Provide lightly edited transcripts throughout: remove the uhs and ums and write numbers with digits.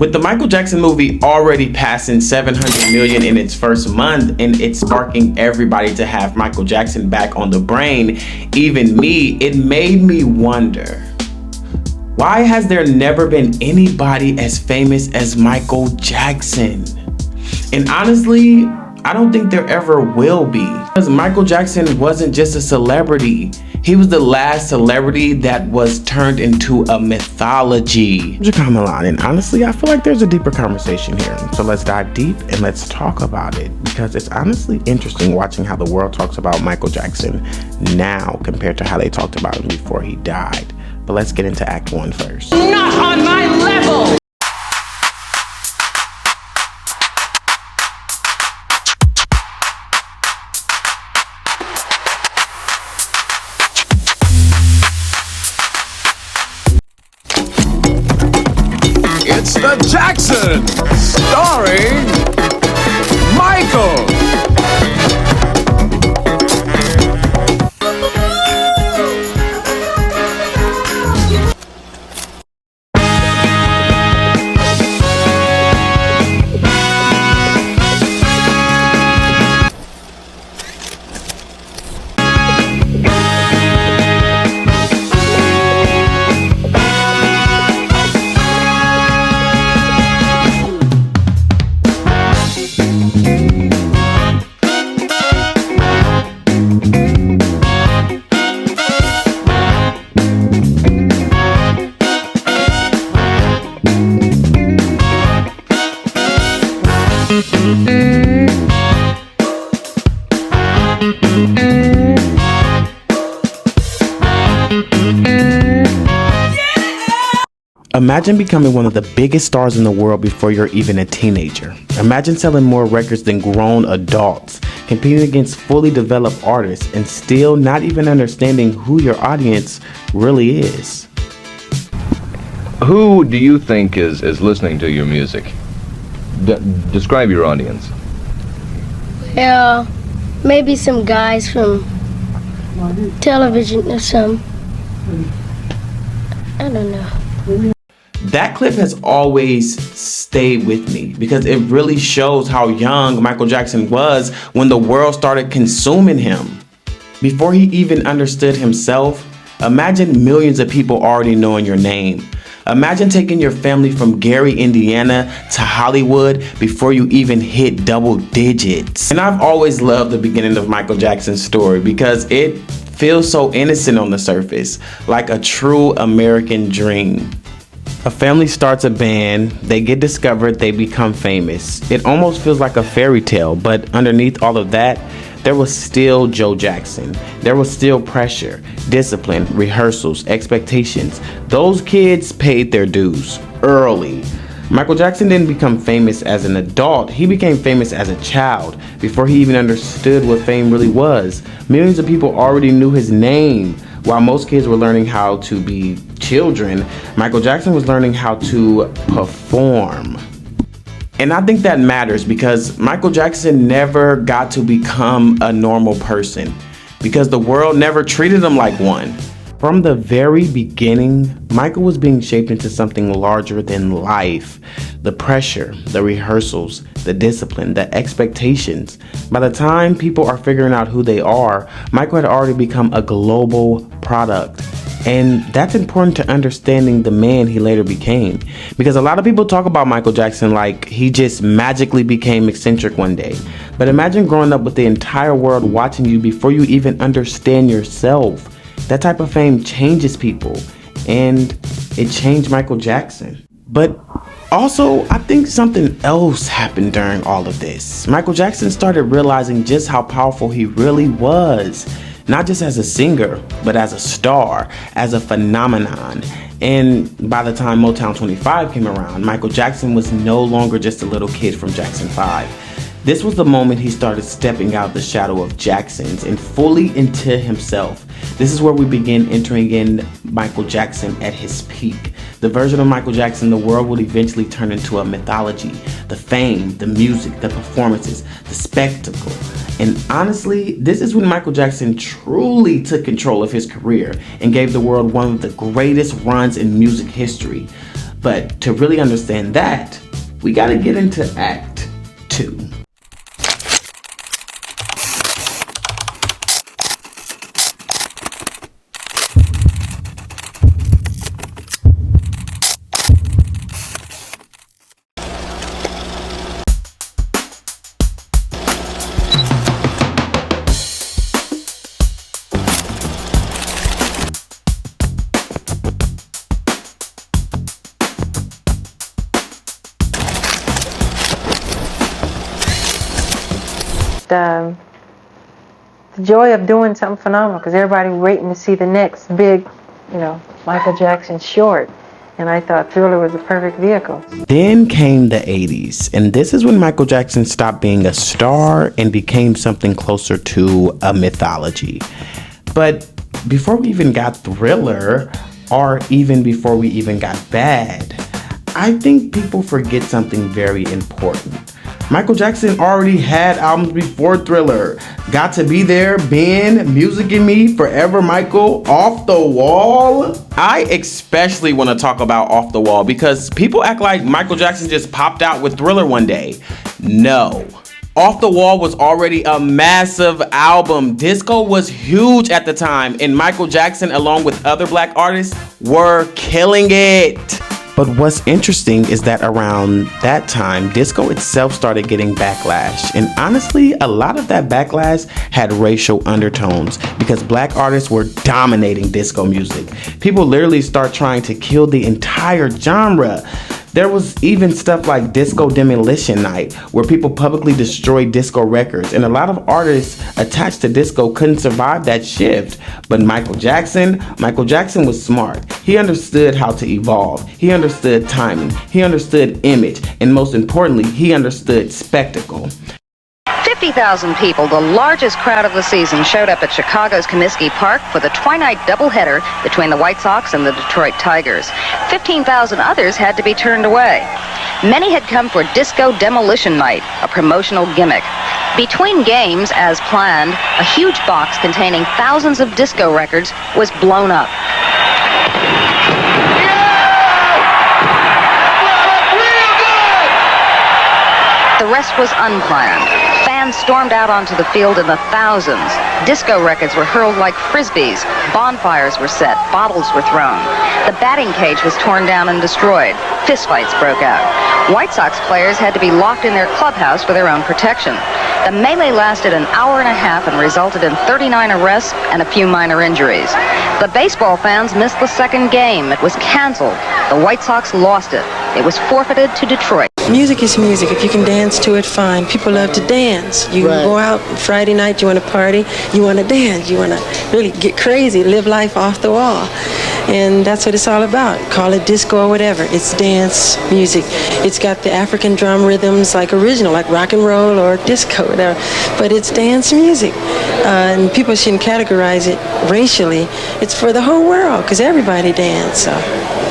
With the Michael Jackson movie already passing 700 million in its first month and it's sparking everybody to have Michael Jackson back on the brain, even me, it made me wonder, why has there never been anybody as famous as Michael Jackson? And honestly, I don't think there ever will be. Because Michael Jackson wasn't just a celebrity. He was the last celebrity that was turned into a mythology. And honestly, I feel like there's a deeper conversation here. So let's dive deep and let's talk about it. Because it's honestly interesting watching how the world talks about Michael Jackson now compared to how they talked about him before he died. But let's get into Act 1 first. Not on my level! It's the Jackson, starring Michael. Imagine becoming one of the biggest stars in the world before you're even a teenager. Imagine selling more records than grown adults, competing against fully developed artists, and still not even understanding who your audience really is. Who do you think is listening to your music? Describe your audience. Well, maybe some guys from television or some. I don't know. That clip has always stayed with me because it really shows how young Michael Jackson was when the world started consuming him. Before he even understood himself, imagine millions of people already knowing your name. Imagine taking your family from Gary, Indiana to Hollywood before you even hit double digits. And I've always loved the beginning of Michael Jackson's story because it feels so innocent on the surface, like a true American dream. A family starts a band, they get discovered, they become famous. It almost feels like a fairy tale, but underneath all of that, there was still Joe Jackson. There was still pressure, discipline, rehearsals, expectations. Those kids paid their dues early. Michael Jackson didn't become famous as an adult, he became famous as a child before he even understood what fame really was. Millions of people already knew his name. While most kids were learning how to be children, Michael Jackson was learning how to perform. And I think that matters because Michael Jackson never got to become a normal person because the world never treated him like one. From the very beginning, Michael was being shaped into something larger than life. The pressure, the rehearsals, the discipline, the expectations. By the time people are figuring out who they are, Michael had already become a global product. And that's important to understanding the man he later became. Because a lot of people talk about Michael Jackson like he just magically became eccentric one day. But imagine growing up with the entire world watching you before you even understand yourself. That type of fame changes people, and it changed Michael Jackson. But also, I think something else happened during all of this. Michael Jackson started realizing just how powerful he really was, not just as a singer, but as a star, as a phenomenon. And by the time Motown 25 came around, Michael Jackson was no longer just a little kid from Jackson 5. This was the moment he started stepping out the shadow of Jackson's and fully into himself. This is where we begin entering in Michael Jackson at his peak. The version of Michael Jackson the world will eventually turn into a mythology. The fame, the music, the performances, the spectacle. And honestly, this is when Michael Jackson truly took control of his career and gave the world one of the greatest runs in music history. But to really understand that, we gotta get into Act 2. The joy of doing something phenomenal, because everybody waiting to see the next big, Michael Jackson short. And I thought Thriller was the perfect vehicle. Then came the 80s, and this is when Michael Jackson stopped being a star and became something closer to a mythology. But before we even got Thriller, or even before we even got Bad, I think people forget something very important. Michael Jackson already had albums before Thriller. Got to Be There, Ben, Music in Me, Forever Michael, Off the Wall. I especially want to talk about Off the Wall because people act like Michael Jackson just popped out with Thriller one day. No. Off the Wall was already a massive album. Disco was huge at the time, and Michael Jackson, along with other black artists, were killing it. But what's interesting is that around that time, disco itself started getting backlash. And honestly, a lot of that backlash had racial undertones because black artists were dominating disco music. People literally start trying to kill the entire genre. There was even stuff like Disco Demolition Night, where people publicly destroyed disco records, and a lot of artists attached to disco couldn't survive that shift. But Michael Jackson was smart. He understood how to evolve. He understood timing. He understood image. And most importantly, he understood spectacle. 50,000 people, the largest crowd of the season, showed up at Chicago's Comiskey Park for the twilight doubleheader between the White Sox and the Detroit Tigers. 15,000 others had to be turned away. Many had come for Disco Demolition Night, a promotional gimmick. Between games, as planned, a huge box containing thousands of disco records was blown up. The rest was unplanned. Fans stormed out onto the field in the thousands. Disco records were hurled like frisbees. Bonfires were set. Bottles were thrown. The batting cage was torn down and destroyed. Fistfights broke out. White Sox players had to be locked in their clubhouse for their own protection. The melee lasted an hour and a half and resulted in 39 arrests and a few minor injuries. The baseball fans missed the second game. It was canceled. The White Sox lost it. It was forfeited to Detroit. Music is music. If you can dance to it, fine. People love to dance. You go out Friday night, you want to party, you want to dance, you want to really get crazy, live life off the wall. And that's what it's all about. Call it disco or whatever. It's dance music. It's got the African drum rhythms like original, like rock and roll or disco, whatever. But it's dance music. And people shouldn't categorize it racially. It's for the whole world because everybody dance. So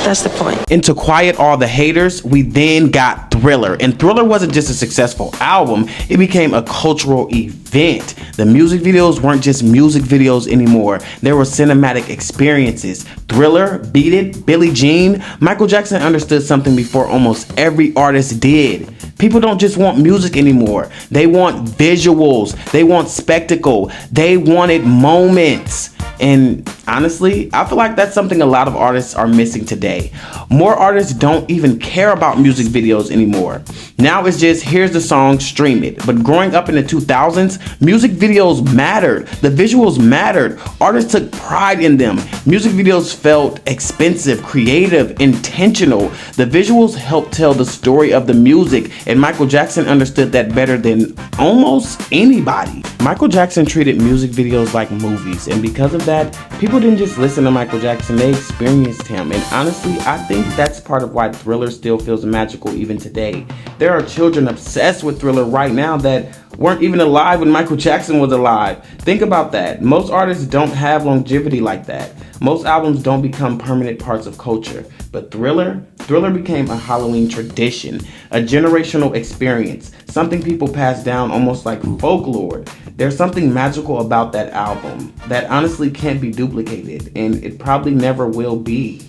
that's the point. And to quiet all the haters, we then got Thriller. And Thriller wasn't just a successful album, it became a cultural event. The music videos weren't just music videos anymore. They were cinematic experiences. Thriller, Beat It, Billie Jean. Michael Jackson understood something before almost every artist did. People don't just want music anymore. They want visuals. They want spectacle. They wanted moments. And honestly, I feel like that's something a lot of artists are missing today. More artists don't even care about music videos anymore. Now it's just, here's the song, stream it. But growing up in the 2000s, music videos mattered. The visuals mattered. Artists took pride in them. Music videos felt expensive, creative, intentional. The visuals helped tell the story of the music, and Michael Jackson understood that better than almost anybody. Michael Jackson treated music videos like movies, and because of that, people didn't just listen to Michael Jackson, they experienced him. And honestly, I think that's part of why Thriller still feels magical even today. There are children obsessed with Thriller right now that weren't even alive when Michael Jackson was alive. Think about that. Most artists don't have longevity like that. Most albums don't become permanent parts of culture. But Thriller became a Halloween tradition, a generational experience, something people pass down almost like folklore. There's something magical about that album that honestly can't be duplicated, and it probably never will be.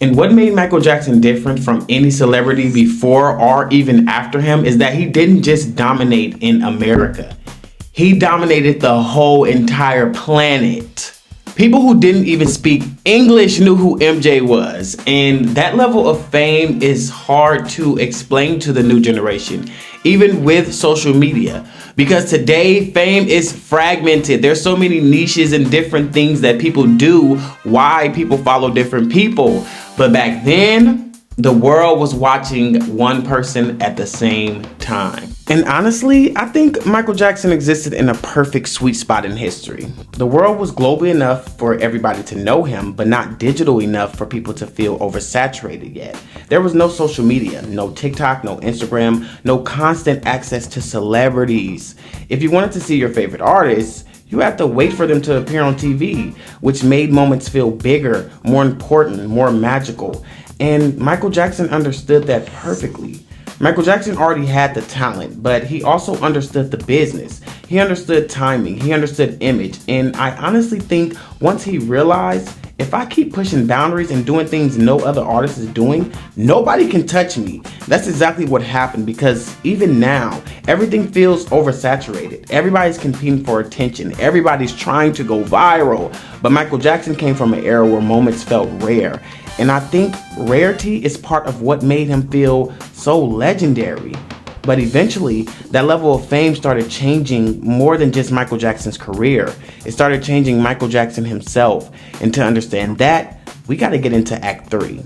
And what made Michael Jackson different from any celebrity before or even after him is that he didn't just dominate in America. He dominated the whole entire planet. People who didn't even speak English knew who MJ was. And that level of fame is hard to explain to the new generation, even with social media. Because today, fame is fragmented. There's so many niches and different things that people do, why people follow different people. But back then, the world was watching one person at the same time. And honestly, I think Michael Jackson existed in a perfect sweet spot in history. The world was global enough for everybody to know him, but not digital enough for people to feel oversaturated yet. There was no social media, no TikTok, no Instagram, no constant access to celebrities. If you wanted to see your favorite artists, you had to wait for them to appear on TV, which made moments feel bigger, more important, more magical. And Michael Jackson understood that perfectly. Michael Jackson already had the talent, but he also understood the business. He understood timing, he understood image, and I honestly think once he realized, if I keep pushing boundaries and doing things no other artist is doing, nobody can touch me. That's exactly what happened, because even now, everything feels oversaturated. Everybody's competing for attention. Everybody's trying to go viral. But Michael Jackson came from an era where moments felt rare. And I think rarity is part of what made him feel so legendary. But eventually, that level of fame started changing more than just Michael Jackson's career. It started changing Michael Jackson himself. And to understand that, we got to get into Act 3.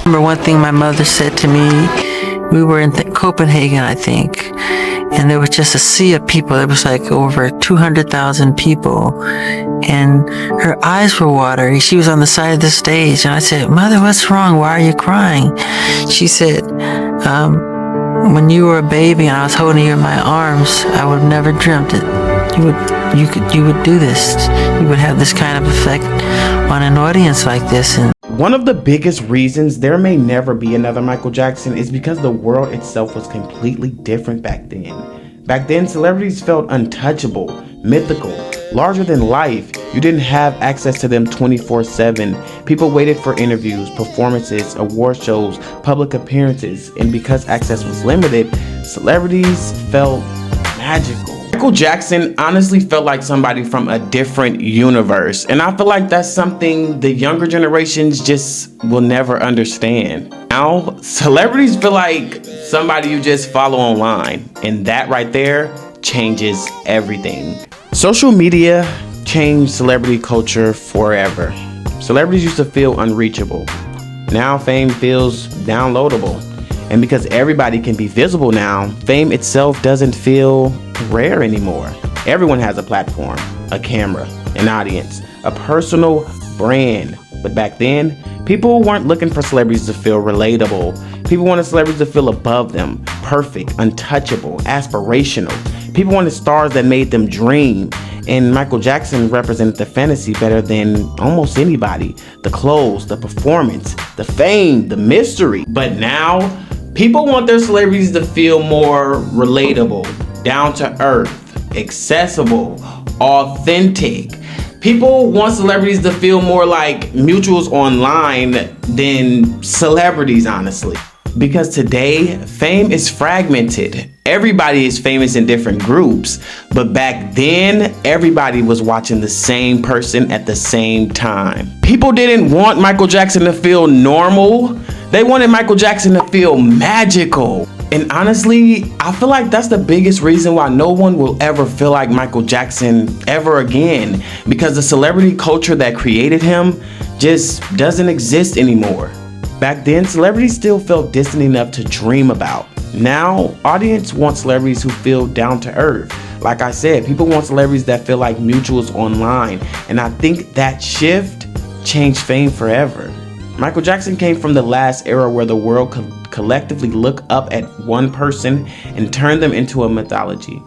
Remember one thing my mother said to me, we were in Copenhagen, I think, and there was just a sea of people. There was like over 200,000 people, and her eyes were watery. She was on the side of the stage, and I said, "Mother, what's wrong? Why are you crying?" She said, when you were a baby and I was holding you in my arms, I would have never dreamt it. You would do this. You would have this kind of effect on an audience like this. And one of the biggest reasons there may never be another Michael Jackson is because the world itself was completely different back then. Back then, celebrities felt untouchable, mythical, larger than life. You didn't have access to them 24/7. People waited for interviews, performances, award shows, public appearances, and because access was limited, celebrities felt magical. Michael Jackson honestly felt like somebody from a different universe, and I feel like that's something the younger generations just will never understand. Now, celebrities feel like somebody you just follow online, and that right there changes everything. Social media changed celebrity culture forever. Celebrities used to feel unreachable. Now fame feels downloadable. And because everybody can be visible now, fame itself doesn't feel rare anymore. Everyone has a platform, a camera, an audience, a personal brand. But back then, people weren't looking for celebrities to feel relatable. People wanted celebrities to feel above them, perfect, untouchable, aspirational. People wanted stars that made them dream. And Michael Jackson represented the fantasy better than almost anybody. The clothes, the performance, the fame, the mystery. But now, people want their celebrities to feel more relatable, down to earth, accessible, authentic. People want celebrities to feel more like mutuals online than celebrities, honestly. Because today, fame is fragmented. Everybody is famous in different groups. But back then, everybody was watching the same person at the same time. People didn't want Michael Jackson to feel normal. They wanted Michael Jackson to feel magical. And honestly, I feel like that's the biggest reason why no one will ever feel like Michael Jackson ever again. Because the celebrity culture that created him just doesn't exist anymore. Back then, celebrities still felt distant enough to dream about. Now, audience want celebrities who feel down to earth, Like I said, people want celebrities that feel like mutuals online, and I think that shift changed fame forever. Michael Jackson came from the last era where the world could collectively look up at one person and turn them into a mythology.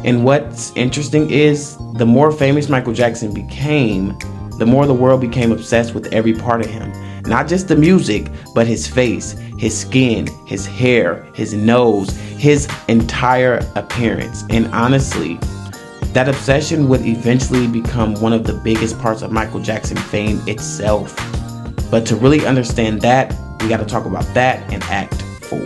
And what's interesting is, the more famous Michael Jackson became, the more the world became obsessed with every part of him. Not just the music, but his face, his skin, his hair, his nose, his entire appearance. And honestly, that obsession would eventually become one of the biggest parts of Michael Jackson fame itself. But to really understand that, we got to talk about that in Act 4.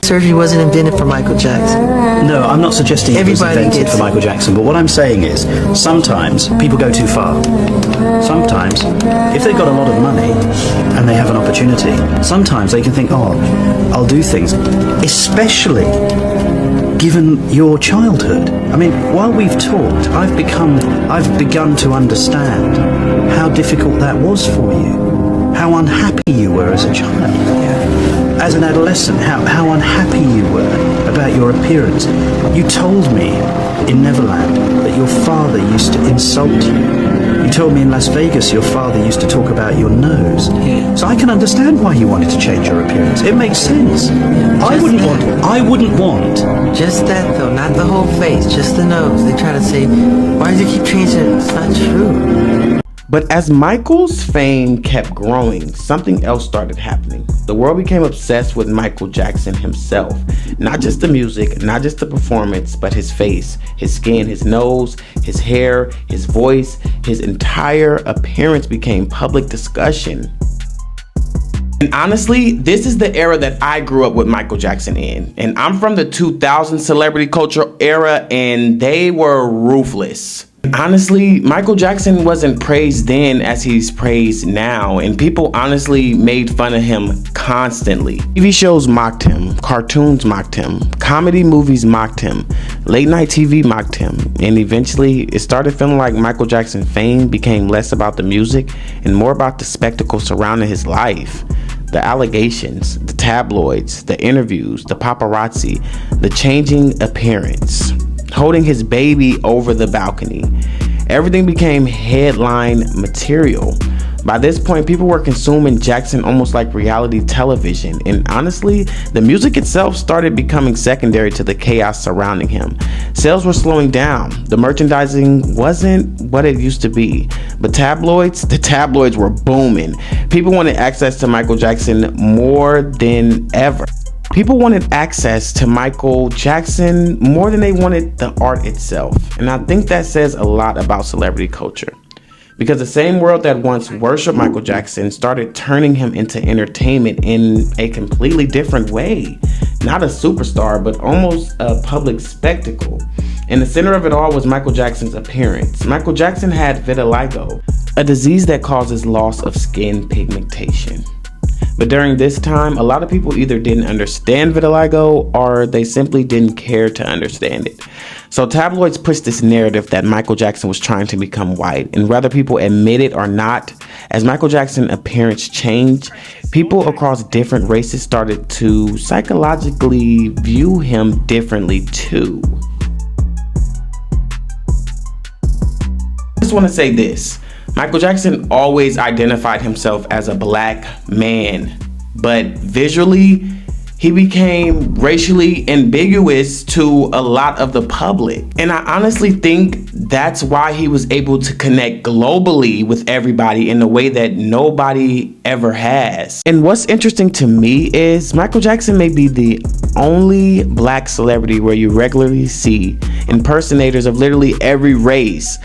Surgery wasn't invented for Michael Jackson. No, I'm not suggesting it was Everybody invented gets for Michael Jackson, but what I'm saying is, sometimes people go too far. Sometimes, if they've got a lot of money and they have an opportunity, sometimes they can think, oh, I'll do things, especially given your childhood. I mean, while we've talked, I've begun to understand how difficult that was for you, how unhappy you were as a child. As an adolescent, how unhappy you were about your appearance. You told me in Neverland that your father used to insult you. You told me in Las Vegas your father used to talk about your nose. So I can understand why you wanted to change your appearance. It makes sense. I wouldn't want. Just that though, not the whole face, just the nose. They try to say, why do you keep changing it? It's not true. But as Michael's fame kept growing, something else started happening. The world became obsessed with Michael Jackson himself. Not just the music, not just the performance, but his face, his skin, his nose, his hair, his voice, his entire appearance became public discussion. And honestly, this is the era that I grew up with Michael Jackson in. And I'm from the 2000 celebrity culture era, and they were ruthless. Honestly, Michael Jackson wasn't praised then as he's praised now, and people honestly made fun of him constantly. TV shows mocked him, cartoons mocked him, comedy movies mocked him, late night TV mocked him, and eventually it started feeling like Michael Jackson's fame became less about the music and more about the spectacle surrounding his life. The allegations, the tabloids, the interviews, the paparazzi, the changing appearance, holding his baby over the balcony. Everything became headline material. By this point, people were consuming Jackson almost like reality television, and honestly, the music itself started becoming secondary to the chaos surrounding him. Sales were slowing down. The merchandising wasn't what it used to be. But the tabloids were booming. People wanted access to Michael Jackson more than ever. People wanted access to Michael Jackson more than they wanted the art itself. And I think that says a lot about celebrity culture. Because the same world that once worshipped Michael Jackson started turning him into entertainment in a completely different way. Not a superstar, but almost a public spectacle. In the center of it all was Michael Jackson's appearance. Michael Jackson had vitiligo, a disease that causes loss of skin pigmentation. But during this time, a lot of people either didn't understand vitiligo or they simply didn't care to understand it. So tabloids pushed this narrative that Michael Jackson was trying to become white. And whether people admit it or not, as Michael Jackson's appearance changed, people across different races started to psychologically view him differently too. I just want to say this. Michael Jackson always identified himself as a black man, but visually, he became racially ambiguous to a lot of the public. And I honestly think that's why he was able to connect globally with everybody in a way that nobody ever has. And what's interesting to me is Michael Jackson may be the only black celebrity where you regularly see impersonators of literally every race.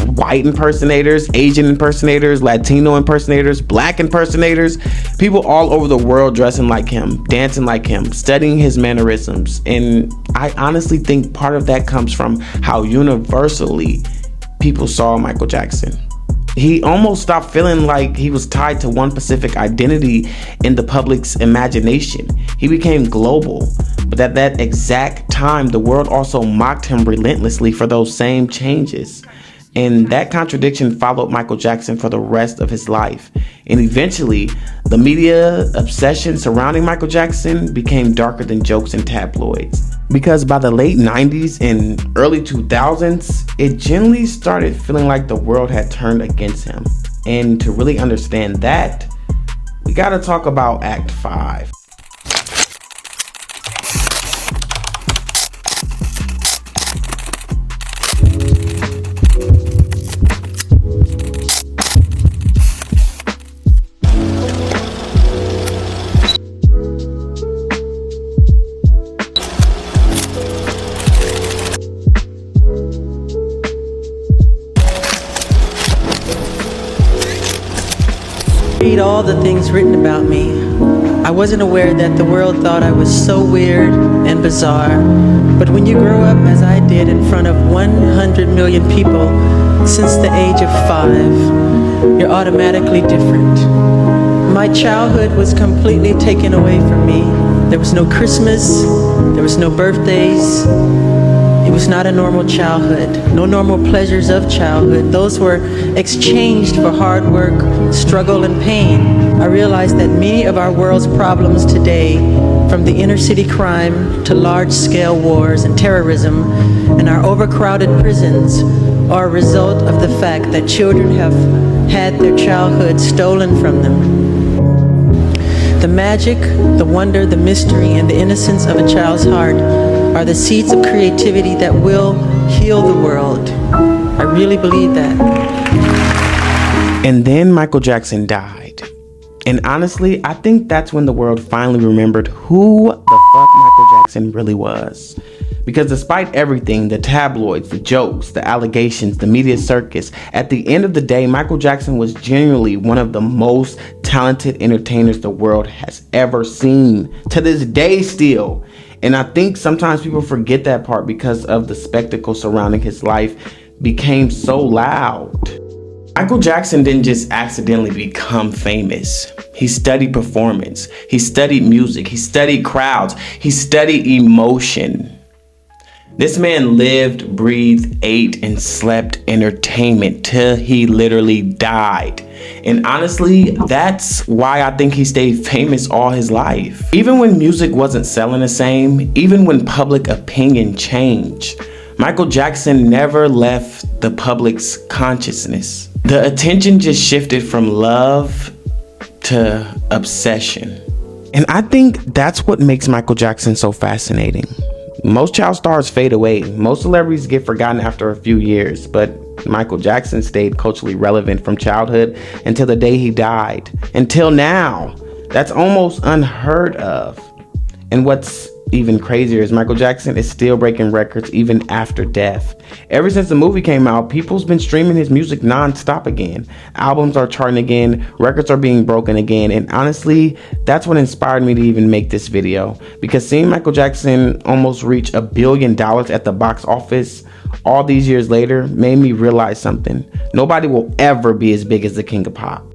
White impersonators, Asian impersonators, Latino impersonators, black impersonators, people all over the world dressing like him, dancing like him, studying his mannerisms. And I honestly think part of that comes from how universally people saw Michael Jackson. He almost stopped feeling like he was tied to one specific identity in the public's imagination. He became global. But at that exact time, the world also mocked him relentlessly for those same changes. And that contradiction followed Michael Jackson for the rest of his life. And eventually, the media obsession surrounding Michael Jackson became darker than jokes in tabloids. Because by the late 90s and early 2000s, it generally started feeling like the world had turned against him. And to really understand that, we gotta talk about Act 5. Read all the things written about me. I wasn't aware that the world thought I was so weird and bizarre. But when you grow up, as I did, in front of 100 million people since the age of 5, you're automatically different. My childhood was completely taken away from me. There was no Christmas, there was no birthdays. It was not a normal childhood, no normal pleasures of childhood. Those were exchanged for hard work, struggle, and pain. I realized that many of our world's problems today, from the inner city crime to large-scale wars and terrorism, and our overcrowded prisons, are a result of the fact that children have had their childhood stolen from them. The magic, the wonder, the mystery, and the innocence of a child's heart are the seeds of creativity that will heal the world. I really believe that. And then Michael Jackson died. And honestly, I think that's when the world finally remembered who the fuck Michael Jackson really was. Because despite everything, the tabloids, the jokes, the allegations, the media circus, at the end of the day, Michael Jackson was genuinely one of the most talented entertainers the world has ever seen. To this day still. And I think sometimes people forget that part because of the spectacle surrounding his life became so loud. Michael Jackson didn't just accidentally become famous. He studied performance. He studied music. He studied crowds. He studied emotion. This man lived, breathed, ate, and slept entertainment till he literally died. And honestly, that's why I think he stayed famous all his life. Even when music wasn't selling the same, even when public opinion changed, Michael Jackson never left the public's consciousness. The attention just shifted from love to obsession. And I think that's what makes Michael Jackson so fascinating. Most child stars fade away. Most celebrities get forgotten after a few years, but Michael Jackson stayed culturally relevant from childhood until the day he died. Until now. That's almost unheard of. And what's even crazier is Michael Jackson is still breaking records even after death. Ever since the movie came out, people's been streaming his music non-stop again. Albums are charting again, records are being broken again, and honestly, that's what inspired me to even make this video. Because seeing Michael Jackson almost reach $1 billion at the box office all these years later made me realize something. Nobody will ever be as big as the King of Pop.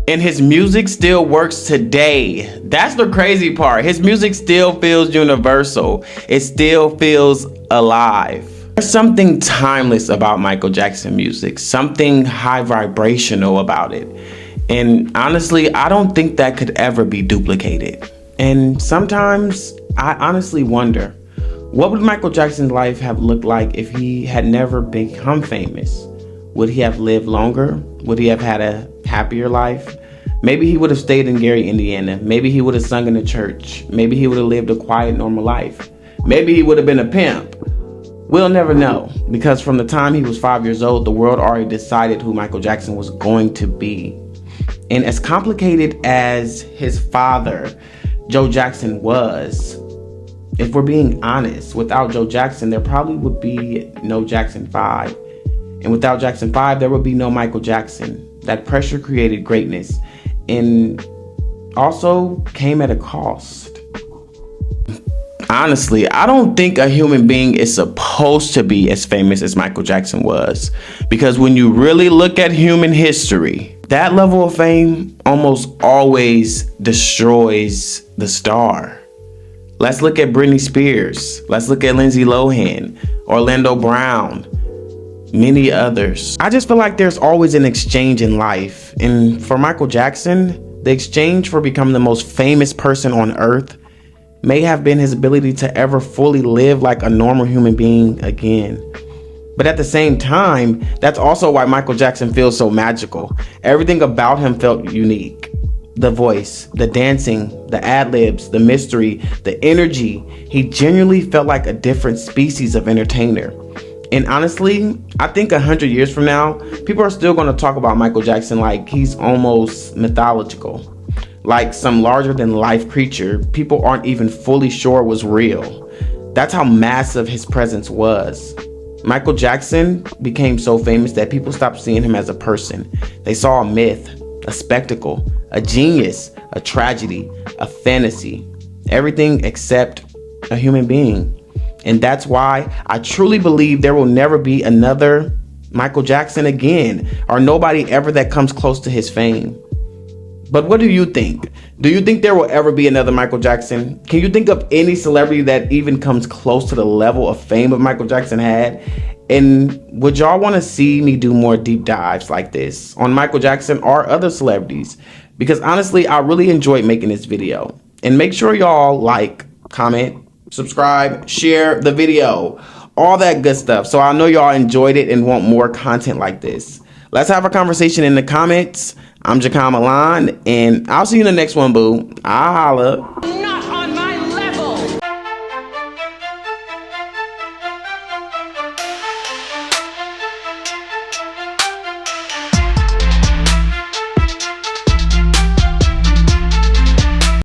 And his music still works today. That's the crazy part. His music still feels universal. It still feels alive. There's something timeless about Michael Jackson music, something high vibrational about it. And honestly, I don't think that could ever be duplicated. And sometimes I honestly wonder, what would Michael Jackson's life have looked like if he had never become famous? Would he have lived longer? Would he have had a happier life? Maybe he would have stayed in Gary, Indiana. Maybe he would have sung in the church. Maybe he would have lived a quiet, normal life. Maybe he would have been a pimp. We'll never know, because from the time he was 5 years old, the world already decided who Michael Jackson was going to be. And as complicated as his father, Joe Jackson, was, if we're being honest, without Joe Jackson, there probably would be no Jackson 5. And without Jackson 5, there would be no Michael Jackson. That pressure created greatness and also came at a cost. Honestly, I don't think a human being is supposed to be as famous as Michael Jackson was. Because when you really look at human history, that level of fame almost always destroys the star. Let's look at Britney Spears. Let's look at Lindsay Lohan, Orlando Brown, many others. I just feel like there's always an exchange in life. And for Michael Jackson, the exchange for becoming the most famous person on earth may have been his ability to ever fully live like a normal human being again. But at the same time, that's also why Michael Jackson feels so magical. Everything about him felt unique. The voice, the dancing, the ad-libs, the mystery, the energy. He genuinely felt like a different species of entertainer. And honestly, I think 100 years from now, people are still going to talk about Michael Jackson like he's almost mythological. Like some larger than life creature people aren't even fully sure was real. That's how massive his presence was. Michael Jackson became so famous that people stopped seeing him as a person. They saw a myth, a spectacle, a genius, a tragedy, a fantasy, everything except a human being. And that's why I truly believe there will never be another Michael Jackson again, or nobody ever that comes close to his fame. But what do you think? Do you think there will ever be another Michael Jackson? Can you think of any celebrity that even comes close to the level of fame that Michael Jackson had? And would y'all want to see me do more deep dives like this on Michael Jackson or other celebrities? Because honestly, I really enjoyed making this video. And make sure y'all like, comment, subscribe, share the video, all that good stuff. So I know y'all enjoyed it and want more content like this. Let's have a conversation in the comments. I'm Jacon Milan, and I'll see you in the next one, boo. I'll holla.